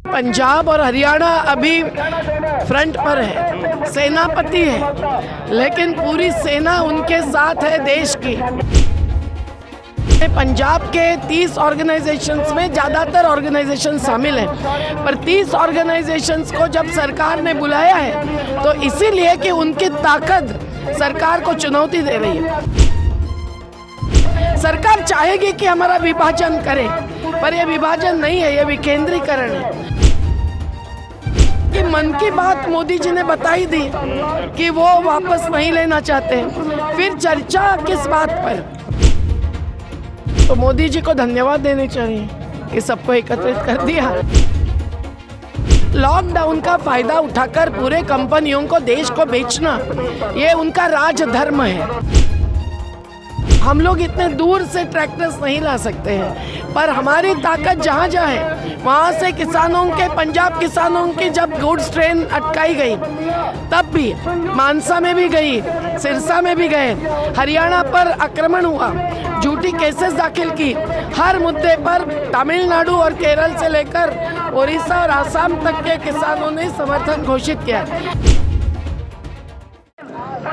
पंजाब और हरियाणा अभी फ्रंट पर है, सेनापति है, लेकिन पूरी सेना उनके साथ है देश की। पंजाब के 30 ऑर्गेनाइजेशंस में ज़्यादातर ऑर्गेनाइजेशन शामिल हैं, पर 30 ऑर्गेनाइजेशंस को जब सरकार ने बुलाया है तो इसीलिए कि उनकी ताकत सरकार को चुनौती दे रही है। सरकार चाहेगी कि हमारा विभाजन करे, पर यह विभाजन नहीं है, यह विकेंद्रीकरण है। कि मन की बात मोदी जी ने बताई दी कि वो वापस नहीं लेना चाहते, फिर चर्चा किस बात पर? तो मोदी जी को धन्यवाद देने चाहिए कि सबको एकत्रित कर दिया। लॉकडाउन का फायदा उठाकर पूरे कंपनियों को देश को बेचना, ये उनका राजधर्म है। हम लोग इतने दूर से ट्रैक्टर्स नहीं ला सकते हैं, पर हमारी ताकत जहाँ जहाँ है वहाँ से किसानों के, पंजाब किसानों की जब गुड्स ट्रेन अटकाई गई तब भी मानसा में भी गई, सिरसा में भी गए, हरियाणा पर आक्रमण हुआ, झूठी केसेस दाखिल की, हर मुद्दे पर तमिलनाडु और केरल से लेकर उड़ीसा और आसाम तक के किसानों ने समर्थन घोषित किया।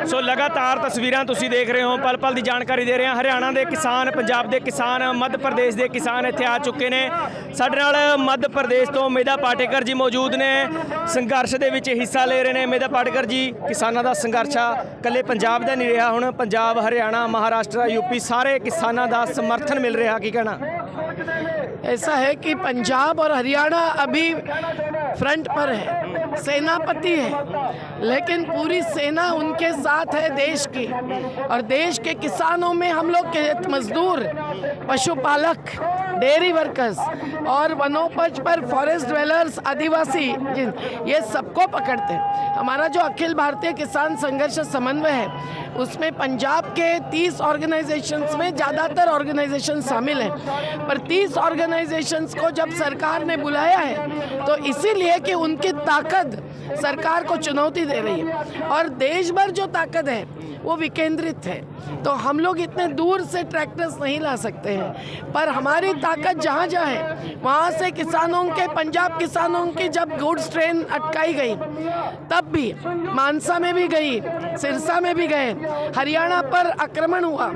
सो लगातार तस्वीरां तुसीं देख रहे हो, पल पल की जानकारी दे रहे हैं। हरियाणा के किसान, पंजाब के किसान, मध्य प्रदेश के किसान इत्थे आ चुके हैं। साडे नाल मध्य प्रदेश तो मेधा पाटेकर जी मौजूद ने, संघर्ष दे विच हिस्सा ले रहे हैं। मेधा पाटेकर जी, किसानों का संघर्ष कल्ले पंजाब का नहीं रहा, हुण पंजाब, हरियाणा, महाराष्ट्र, यूपी सारे किसानों का समर्थन मिल रहा, की कहना? ऐसा है कि पंजाब और हरियाणा अभी फ्रंट पर है, सेनापति है, लेकिन पूरी सेना उनके साथ है देश की। और देश के किसानों में हम लोग के मजदूर, पशुपालक, डेयरी वर्कर्स और वनोपज पर फॉरेस्ट ड्वेलर्स, आदिवासी, ये सबको पकड़ते हैं। हमारा जो अखिल भारतीय किसान संघर्ष समन्वय है उसमें पंजाब के 30 ऑर्गेनाइजेशंस में ज़्यादातर ऑर्गेनाइजेशन शामिल हैं, पर 30 ऑर्गेनाइजेशंस को जब सरकार ने बुलाया है तो इसीलिए कि उनकी ताकत सरकार को चुनौती दे रही है। और देश भर जो ताकत है वो विकेंद्रित है, तो हम लोग इतने दूर से ट्रैक्टर्स नहीं ला सकते हैं, पर हमारी ताकत जहाँ जहाँ है वहाँ से किसानों के, पंजाब किसानों की जब गुड्स ट्रेन अटकाई गई तब भी मानसा में भी गई, सिरसा में भी गए, हरियाणा पर आक्रमण हुआ,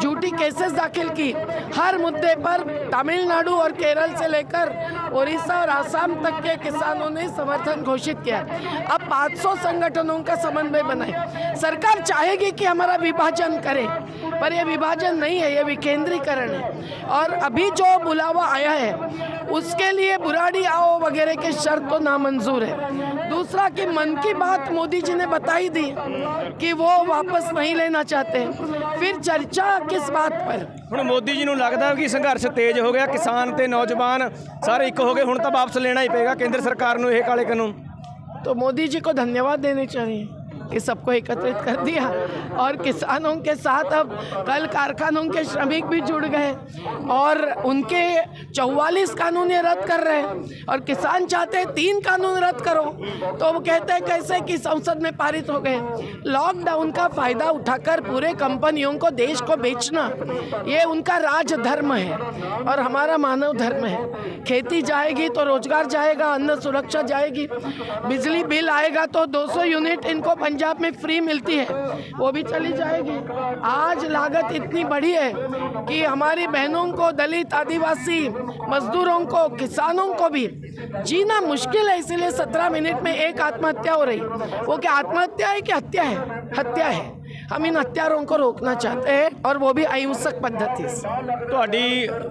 झूठी केसेस दाखिल की, हर मुद्दे पर तमिलनाडु और केरल से लेकर उड़ीसा और आसाम तक के किसानों ने समर्थन घोषित किया। अब 500 संगठनों का समन्वय बनाए। सरकार चाहेगी कि हमारा विभाजन करे, पर यह विभाजन नहीं है, यह विकेंद्रीकरण है। और अभी जो बुलावा आया है उसके लिए बुराड़ी आओ वगैरह के शर्त तो नामंजूर है। दूसरा कि मन की बात मोदी जी ने बताई दी कि वो वापस नहीं लेना चाहते, फिर चर्चा किस बात पर? हुण मोदी जी नूं लगदा कि संघर्ष तेज हो गया, किसान ते नौजवान सारे एक हो गए, हुण तां वापस लेना ही पेगा केंद्र सरकार नूं यह काले कानून? तो मोदी जी को धन्यवाद देने चाहिए कि सबको एकत्रित कर दिया। और किसानों के साथ अब कल कारखानों के श्रमिक भी जुड़ गए और उनके 44 कानून ये रद्द कर रहे हैं, और किसान चाहते हैं 3 कानून रद्द करो, तो वो कहते हैं कैसे कि संसद में पारित हो गए। लॉकडाउन का फायदा उठाकर पूरे कंपनियों को देश को बेचना, ये उनका राजधर्म है और हमारा मानव धर्म है। खेती जाएगी तो रोजगार जाएगा, अन्न सुरक्षा जाएगी, बिजली बिल आएगा तो 200 यूनिट इनको पंजाब में फ्री मिलती है, वो भी चली जाएगी। आज लागत इतनी बढ़ी है कि हमारी बहनों को, दलित, आदिवासी, मजदूरों को, किसानों को भी जीना मुश्किल है। इसलिए 17 मिनट में एक आत्महत्या हो रही। वो क्या आत्महत्या है कि हत्या है? हत्या है। हम इन हत्यारों को रोकना चाहते हैं और वो भी अहिंसक पद्धति से। ਤੁਹਾਡੀ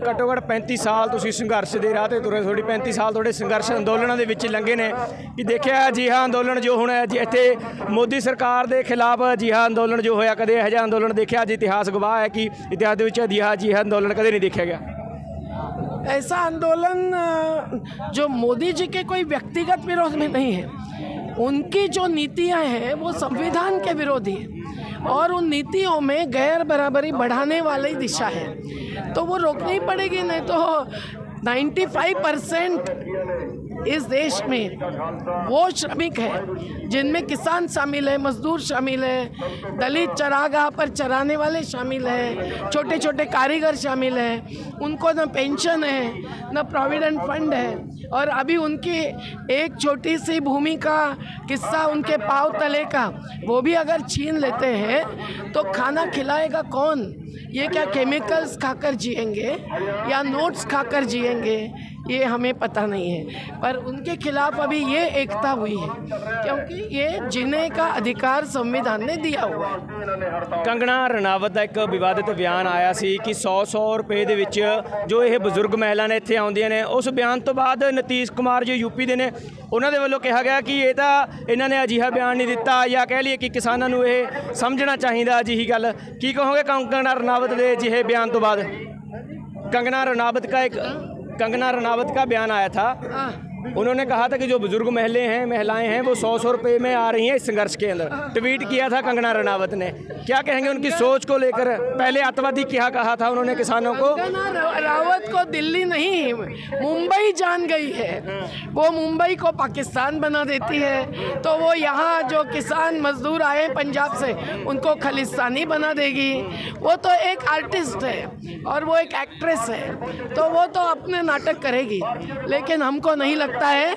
ਘੱਟੋ ਘੱਟ 35 ਸਾਲ ਤੁਸੀਂ ਸੰਘਰਸ਼ ਦੇ ਰਾਹ ਤੇ ਤੁਰੇ, ਤੁਹਾਡੀ 35 ਸਾਲ ਤੁਹਾਡੇ ਸੰਘਰਸ਼ ਅੰਦੋਲਨਾਂ ਦੇ ਵਿੱਚ ਲੰਘੇ ਨੇ, ਕਿ ਦੇਖਿਆ ਅਜਿਹਾ ਅੰਦੋਲਨ ਜੋ ਹੁਣ ਇੱਥੇ ਮੋਦੀ ਸਰਕਾਰ ਦੇ ਖਿਲਾਫ ਅਜਿਹਾ ਅੰਦੋਲਨ ਜੋ ਹੋਇਆ, ਕਦੇ ਇਹੋ ਜਿਹਾ ਅੰਦੋਲਨ ਦੇਖਿਆ? ਅੱਜ ਇਤਿਹਾਸ ਗਵਾਹ ਹੈ ਕਿ ਇਤਿਹਾਸ ਦੇ ਵਿੱਚ ਅਜਿਹਾ ਅੰਦੋਲਨ ਕਦੇ नहीं देखा गया। ऐसा आंदोलन जो मोदी जी के कोई व्यक्तिगत विरोध में नहीं है, उनकी जो नीतियां हैं वो संविधान के विरोधी है और उन नीतियों में गैर बराबरी बढ़ाने वाली दिशा है, तो वो रोकनी पड़ेगी। नहीं तो 95% इस देश में वो श्रमिक है जिनमें किसान शामिल है, मजदूर शामिल है, दलित चरागाह पर चराने वाले शामिल है, छोटे छोटे कारीगर शामिल है, उनको न पेंशन है न प्रोविडेंट फंड है। और अभी उनकी एक छोटी सी भूमि का किस्सा उनके पाँव तले का वो भी अगर छीन लेते हैं तो खाना खिलाएगा कौन? ये क्या केमिकल्स खाकर जिएंगे या नोट्स खाकर जिएंगे, ये हमें पता नहीं है। पर उनके खिलाफ अभी ये एकता हुई है क्योंकि ये जीने का अधिकार संविधान ने दिया हुआ है। कंगना रणावत ਦਾ ਇੱਕ ਵਿਵਾਦਿਤ ਬਿਆਨ ਆਇਆ ਸੀ ਕਿ 100 ਰੁਪਏ ਦੇ ਵਿੱਚ ਜੋ ਇਹ ਬਜ਼ੁਰਗ ਮਹਿਲਾ ਨੇ ਇੱਥੇ ਆਉਂਦੀਆਂ ਨੇ। ਉਸ ਬਿਆਨ ਤੋਂ ਬਾਅਦ ਨਤੀਸ਼ ਕੁਮਾਰ ਜੋ ਯੂਪੀ ਦੇ ਨੇ ਉਹਨਾਂ ਦੇ ਵੱਲੋਂ ਕਿਹਾ ਗਿਆ ਕਿ ਇਹ ਤਾਂ ਇਹਨਾਂ ਨੇ ਅਜਿਹਾ ਬਿਆਨ ਨਹੀਂ ਦਿੱਤਾ ਜਾਂ ਕਹਿ ਲਈਏ ਕਿ ਕਿਸਾਨਾਂ ਨੂੰ ਇਹ ਸਮਝਣਾ ਚਾਹੀਦਾ ਅਜਿਹੀ ਗੱਲ। ਕੀ ਕਹੋਗੇ ਕੰਗਨਾ ਰਣਾਵਤ ਦੇ ਅਜਿਹੇ ਬਿਆਨ ਤੋਂ ਬਾਅਦ? कंगना रनावत का बयान आया था, उन्होंने कहा था कि जो बुजुर्ग महिलाएं हैं वो 100 रुपये में आ रही हैं इस संघर्ष के अंदर। ट्वीट किया था कंगना रनावत ने, क्या कहेंगे उनकी सोच को लेकर? पहले आतंकवादी क्या कहा था उन्होंने किसानों को? कंगना रनावत को दिल्ली नहीं मुंबई जान गई है। वो मुंबई को पाकिस्तान बना देती है तो वो यहाँ जो किसान मजदूर आए पंजाब से उनको खालिस्तानी बना देगी। वो तो एक आर्टिस्ट है और वो एक एक्ट्रेस है तो वो तो अपने नाटक करेगी, लेकिन हमको नहीं लगता है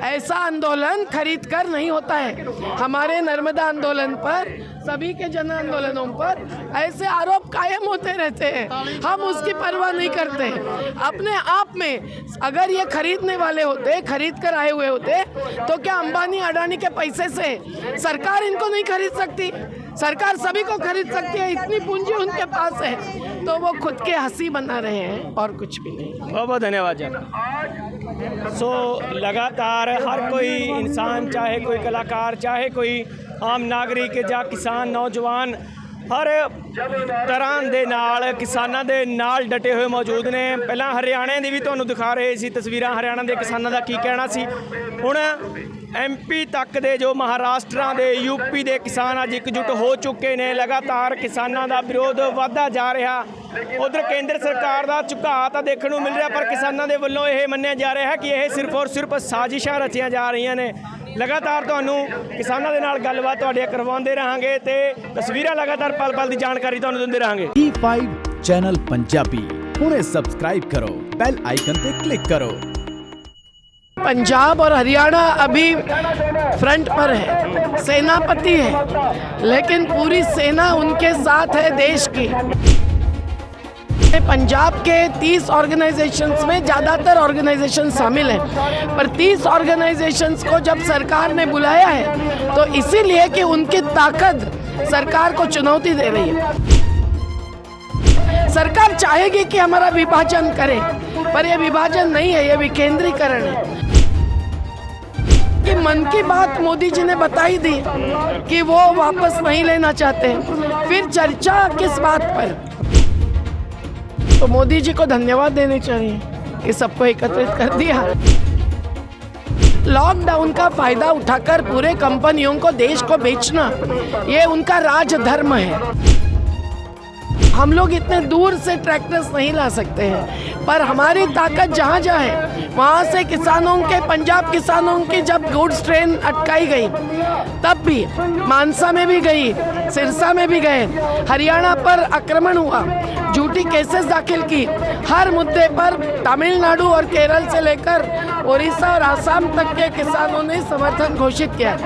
ऐसा आंदोलन खरीद कर नहीं होता है। हमारे नर्मदा आंदोलन पर, सभी के जन आंदोलनों पर ऐसे आरोप कायम होते रहते हैं, हम उसकी परवाह नहीं करते। अपने आप में अगर ये खरीदने वाले होते, खरीद कर आए हुए होते तो क्या अंबानी अडानी के पैसे से सरकार इनको नहीं खरीद सकती? सरकार सभी को खरीद सकती है, इतनी पूंजी उनके पास है। तो वो खुद के हंसी बना रहे हैं और कुछ भी नहीं। बहुत बहुत धन्यवाद जी। सो लगातार हर कोई इंसान, चाहे कोई कलाकार, चाहे कोई आम नागरिक ਜਾਂ किसान नौजवान, हर ਤਰ੍ਹਾਂ ਦੇ ਨਾਲ ਕਿਸਾਨਾਂ ਦੇ ਨਾਲ ਡਟੇ ਹੋਏ ਮੌਜੂਦ ਨੇ। ਪਹਿਲਾਂ ਹਰਿਆਣੇ ਦੀ ਵੀ ਤੁਹਾਨੂੰ ਦਿਖਾ ਰਹੇ ਸੀ ਤਸਵੀਰਾਂ, ਹਰਿਆਣਾ ਦੇ ਕਿਸਾਨਾਂ ਦਾ ਕੀ ਕਹਿਣਾ ਸੀ। ਹੁਣ ਐਮਪੀ ਤੱਕ ਦੇ ਜੋ ਮਹਾਰਾਸ਼ਟਰਾਂ ਦੇ, ਯੂਪੀ ਦੇ ਕਿਸਾਨ ਅੱਜ ਇਕਜੁੱਟ ਹੋ ਚੁੱਕੇ ਨੇ। ਲਗਾਤਾਰ ਕਿਸਾਨਾਂ ਦਾ ਵਿਰੋਧ ਵਧਦਾ ਜਾ ਰਿਹਾ। ਉਧਰ ਕੇਂਦਰ ਸਰਕਾਰ ਦਾ ਝੁਕਾਅ ਤਾਂ ਦੇਖਣ ਨੂੰ ਮਿਲ ਰਿਹਾ, ਪਰ ਕਿਸਾਨਾਂ ਦੇ ਵੱਲੋਂ ਇਹ ਮੰਨਿਆ ਜਾ ਰਿਹਾ ਕਿ ਇਹ ਸਿਰਫ ਔਰ ਸਿਰਫ ਸਾਜ਼ਿਸ਼ਾਂ ਰਚੀਆਂ ਜਾ ਰਹੀਆਂ ਨੇ। ਲਗਾਤਾਰ ਤੁਹਾਨੂੰ ਕਿਸਾਨਾਂ ਦੇ ਨਾਲ ਗੱਲਬਾਤ ਤੁਹਾਡੇ ਕਰਵਾਉਂਦੇ ਰਹਾਂਗੇ ਤੇ ਤਸਵੀਰਾਂ ਲਗਾਤਾਰ ਪਲ ਪਲ ਦੀ ਜਾਣਕਾਰੀ ਤੁਹਾਨੂੰ ਦਿੰਦੇ ਰਹਾਂਗੇ। E5 ਚੈਨਲ ਪੰਜਾਬੀ ਹੁਣੇ ਸਬਸਕ੍ਰਾइब करो, बेल आइकन पे क्लिक करो। पंजाब और हरियाणा अभी फ्रंट पर है, सेनापति है, लेकिन पूरी सेना उनके साथ है देश की। पंजाब के 30 ऑर्गेनाइजेशंस में ज़्यादातर ऑर्गेनाइजेशन शामिल हैं, पर 30 ऑर्गेनाइजेशंस को जब सरकार ने बुलाया है तो इसीलिए कि उनकी ताकत सरकार को चुनौती दे रही है। सरकार चाहेगी कि हमारा विभाजन करे, पर यह विभाजन नहीं है, यह विकेंद्रीकरण है। कि मन की बात मोदी जी ने बताई दी कि वो वापस नहीं लेना चाहते, फिर चर्चा किस बात पर? तो मोदी जी को धन्यवाद देने चाहिए कि सबको एकत्रित कर दिया। लॉकडाउन का फायदा उठाकर पूरे कंपनियों को, देश को बेचना, ये उनका राजधर्म है। हम लोग इतने दूर से ट्रैक्टर्स नहीं ला सकते हैं, पर हमारी ताकत जहाँ जहाँ है वहाँ से किसानों के, पंजाब किसानों की जब गुड्स ट्रेन अटकाई गई तब भी मानसा में भी गई, सिरसा में भी गए, हरियाणा पर आक्रमण हुआ, झूठी केसेस दाखिल की, हर मुद्दे पर तमिलनाडु और केरल से लेकर उड़ीसा और आसाम तक के किसानों ने समर्थन घोषित किया।